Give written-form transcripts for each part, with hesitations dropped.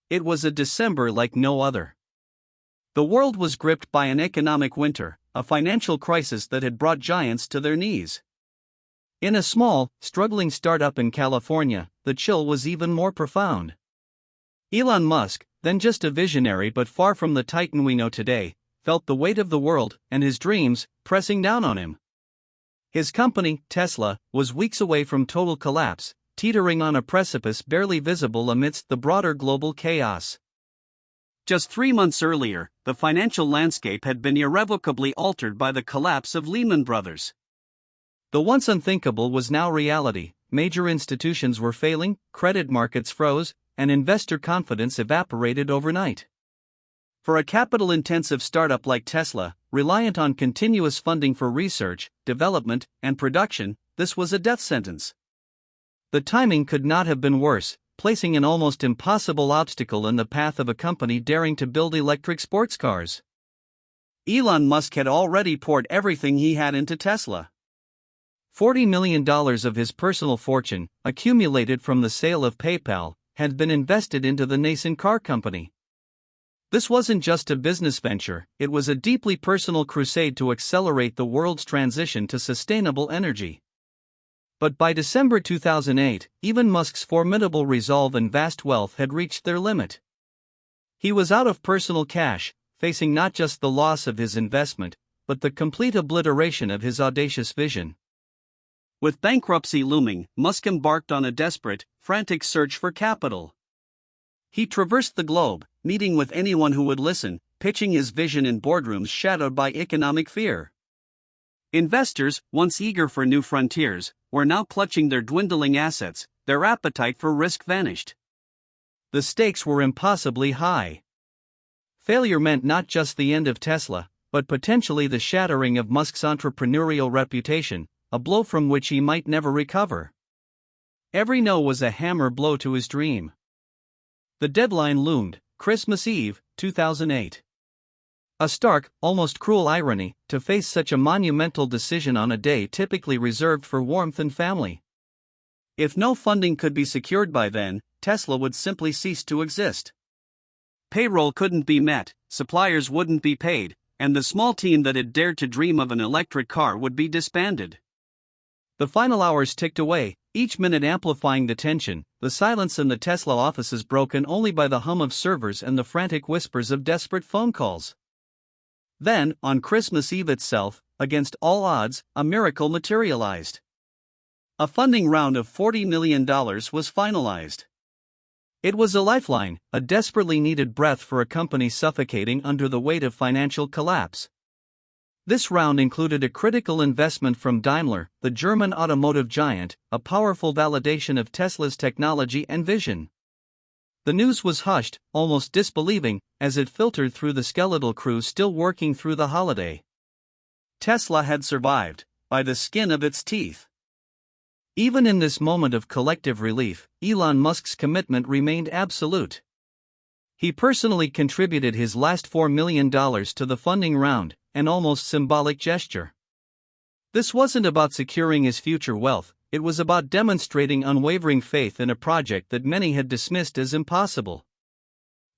It was a December like no other. The world was gripped by an economic winter, a financial crisis that had brought giants to their knees. In a small, struggling startup in California, the chill was even more profound. Elon Musk, then just a visionary but far from the titan we know today, felt the weight of the world and his dreams pressing down on him. His company, Tesla, was weeks away from total collapse, teetering on a precipice barely visible amidst the broader global chaos. Just 3 months earlier, the financial landscape had been irrevocably altered by the collapse of Lehman Brothers. The once unthinkable was now reality. Major institutions were failing, credit markets froze, and investor confidence evaporated overnight. For a capital-intensive startup like Tesla, reliant on continuous funding for research, development, and production, this was a death sentence. The timing could not have been worse, placing an almost impossible obstacle in the path of a company daring to build electric sports cars. Elon Musk had already poured everything he had into Tesla. $40 million of his personal fortune, accumulated from the sale of PayPal, had been invested into the nascent car company. This wasn't just a business venture, it was a deeply personal crusade to accelerate the world's transition to sustainable energy. But by December 2008, even Musk's formidable resolve and vast wealth had reached their limit. He was out of personal cash, facing not just the loss of his investment, but the complete obliteration of his audacious vision. With bankruptcy looming, Musk embarked on a desperate, frantic search for capital. He traversed the globe, meeting with anyone who would listen, pitching his vision in boardrooms shadowed by economic fear. Investors, once eager for new frontiers, were now clutching their dwindling assets, their appetite for risk vanished. The stakes were impossibly high. Failure meant not just the end of Tesla, but potentially the shattering of Musk's entrepreneurial reputation, a blow from which he might never recover. Every no was a hammer blow to his dream. The deadline loomed, Christmas Eve, 2008. A stark, almost cruel irony, to face such a monumental decision on a day typically reserved for warmth and family. If no funding could be secured by then, Tesla would simply cease to exist. Payroll couldn't be met, suppliers wouldn't be paid, and the small team that had dared to dream of an electric car would be disbanded. The final hours ticked away, each minute amplifying the tension, the silence in the Tesla offices broken only by the hum of servers and the frantic whispers of desperate phone calls. Then, on Christmas Eve itself, against all odds, a miracle materialized. A funding round of $40 million was finalized. It was a lifeline, a desperately needed breath for a company suffocating under the weight of financial collapse. This round included a critical investment from Daimler, the German automotive giant, a powerful validation of Tesla's technology and vision. The news was hushed, almost disbelieving, as it filtered through the skeletal crew still working through the holiday. Tesla had survived, by the skin of its teeth. Even in this moment of collective relief, Elon Musk's commitment remained absolute. He personally contributed his last $4 million to the funding round, an almost symbolic gesture. This wasn't about securing his future wealth, it was about demonstrating unwavering faith in a project that many had dismissed as impossible.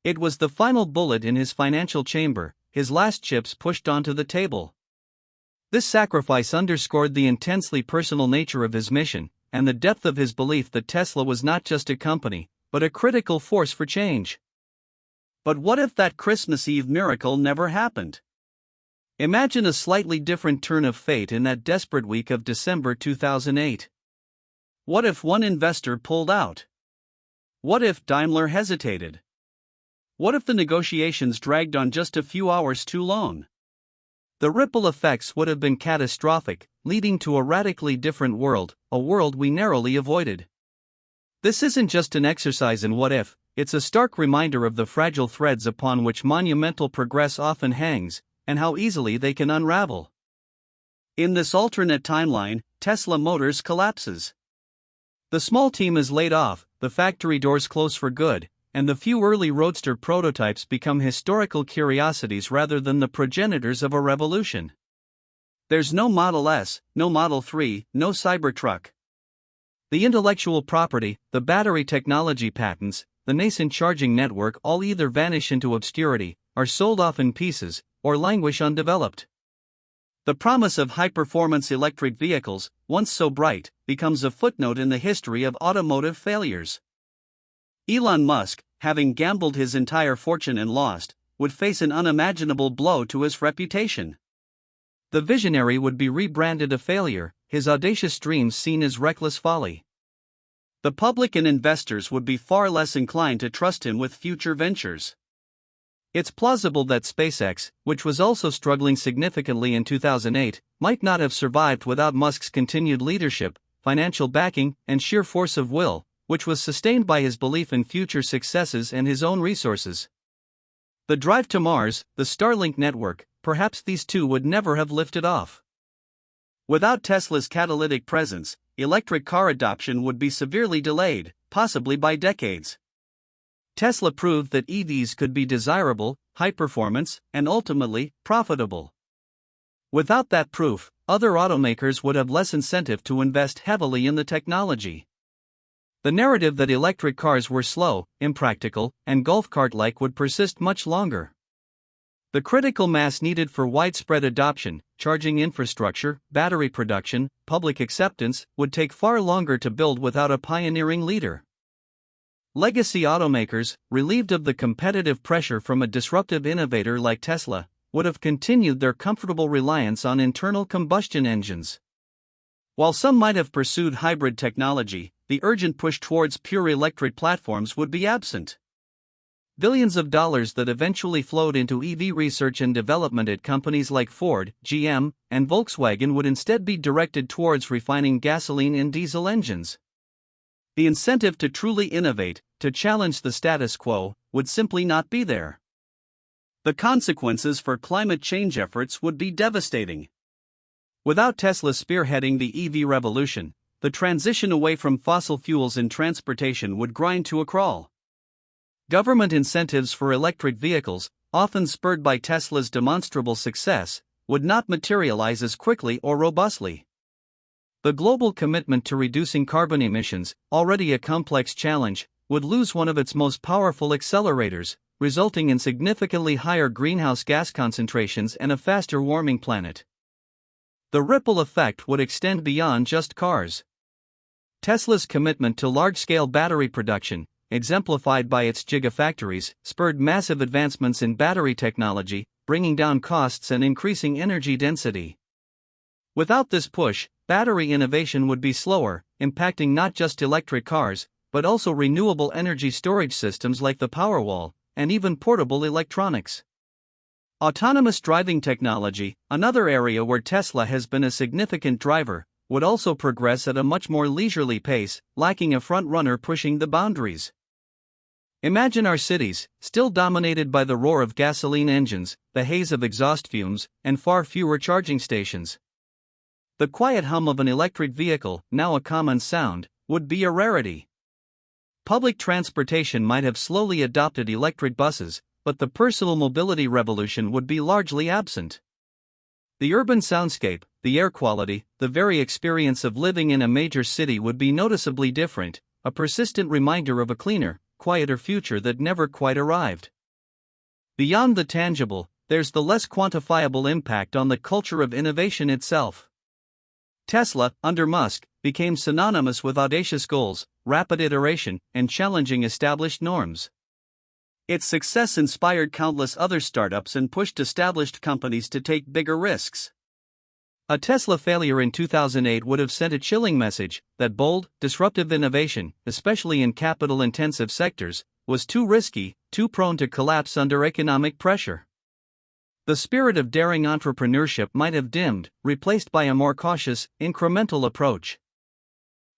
It was the final bullet in his financial chamber, his last chips pushed onto the table. This sacrifice underscored the intensely personal nature of his mission, and the depth of his belief that Tesla was not just a company, but a critical force for change. But what if that Christmas Eve miracle never happened? Imagine a slightly different turn of fate in that desperate week of December 2008. What if one investor pulled out? What if Daimler hesitated? What if the negotiations dragged on just a few hours too long? The ripple effects would have been catastrophic, leading to a radically different world, a world we narrowly avoided. This isn't just an exercise in what if, it's a stark reminder of the fragile threads upon which monumental progress often hangs, and how easily they can unravel. In this alternate timeline, Tesla Motors collapses. The small team is laid off, the factory doors close for good, and the few early roadster prototypes become historical curiosities rather than the progenitors of a revolution. There's no Model S, no Model 3, no Cybertruck. The intellectual property, the battery technology patents, the nascent charging network all either vanish into obscurity, are sold off in pieces, or languish undeveloped. The promise of high-performance electric vehicles, once so bright, becomes a footnote in the history of automotive failures. Elon Musk, having gambled his entire fortune and lost, would face an unimaginable blow to his reputation. The visionary would be rebranded a failure, his audacious dreams seen as reckless folly. The public and investors would be far less inclined to trust him with future ventures. It's plausible that SpaceX, which was also struggling significantly in 2008, might not have survived without Musk's continued leadership, financial backing, and sheer force of will, which was sustained by his belief in future successes and his own resources. The drive to Mars, the Starlink network, perhaps these two would never have lifted off. Without Tesla's catalytic presence, electric car adoption would be severely delayed, possibly by decades. Tesla proved that EVs could be desirable, high-performance, and ultimately, profitable. Without that proof, other automakers would have less incentive to invest heavily in the technology. The narrative that electric cars were slow, impractical, and golf cart-like would persist much longer. The critical mass needed for widespread adoption, charging infrastructure, battery production, public acceptance, would take far longer to build without a pioneering leader. Legacy automakers, relieved of the competitive pressure from a disruptive innovator like Tesla, would have continued their comfortable reliance on internal combustion engines. While some might have pursued hybrid technology, the urgent push towards pure electric platforms would be absent. Billions of dollars that eventually flowed into EV research and development at companies like Ford, GM, and Volkswagen would instead be directed towards refining gasoline and diesel engines. The incentive to truly innovate, to challenge the status quo, would simply not be there. The consequences for climate change efforts would be devastating. Without Tesla spearheading the EV revolution, the transition away from fossil fuels in transportation would grind to a crawl. Government incentives for electric vehicles, often spurred by Tesla's demonstrable success, would not materialize as quickly or robustly. The global commitment to reducing carbon emissions, already a complex challenge, would lose one of its most powerful accelerators, resulting in significantly higher greenhouse gas concentrations and a faster warming planet. The ripple effect would extend beyond just cars. Tesla's commitment to large-scale battery production, exemplified by its Gigafactories, spurred massive advancements in battery technology, bringing down costs and increasing energy density. Without this push, battery innovation would be slower, impacting not just electric cars, but also renewable energy storage systems like the Powerwall, and even portable electronics. Autonomous driving technology, another area where Tesla has been a significant driver, would also progress at a much more leisurely pace, lacking a front-runner pushing the boundaries. Imagine our cities, still dominated by the roar of gasoline engines, the haze of exhaust fumes, and far fewer charging stations. The quiet hum of an electric vehicle, now a common sound, would be a rarity. Public transportation might have slowly adopted electric buses, but the personal mobility revolution would be largely absent. The urban soundscape, the air quality, the very experience of living in a major city would be noticeably different, a persistent reminder of a cleaner, quieter future that never quite arrived. Beyond the tangible, there's the less quantifiable impact on the culture of innovation itself. Tesla, under Musk, became synonymous with audacious goals, rapid iteration, and challenging established norms. Its success inspired countless other startups and pushed established companies to take bigger risks. A Tesla failure in 2008 would have sent a chilling message that bold, disruptive innovation, especially in capital-intensive sectors, was too risky, too prone to collapse under economic pressure. The spirit of daring entrepreneurship might have dimmed, replaced by a more cautious, incremental approach.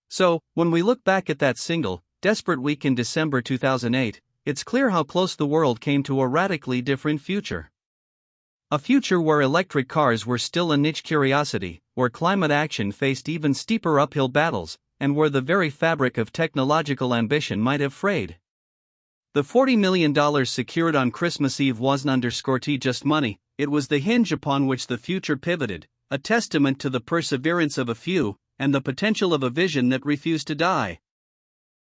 So, when we look back at that single, desperate week in December 2008, it's clear how close the world came to a radically different future. A future where electric cars were still a niche curiosity, where climate action faced even steeper uphill battles, and where the very fabric of technological ambition might have frayed. The $40 million secured on Christmas Eve wasn't just money, it was the hinge upon which the future pivoted, a testament to the perseverance of a few, and the potential of a vision that refused to die.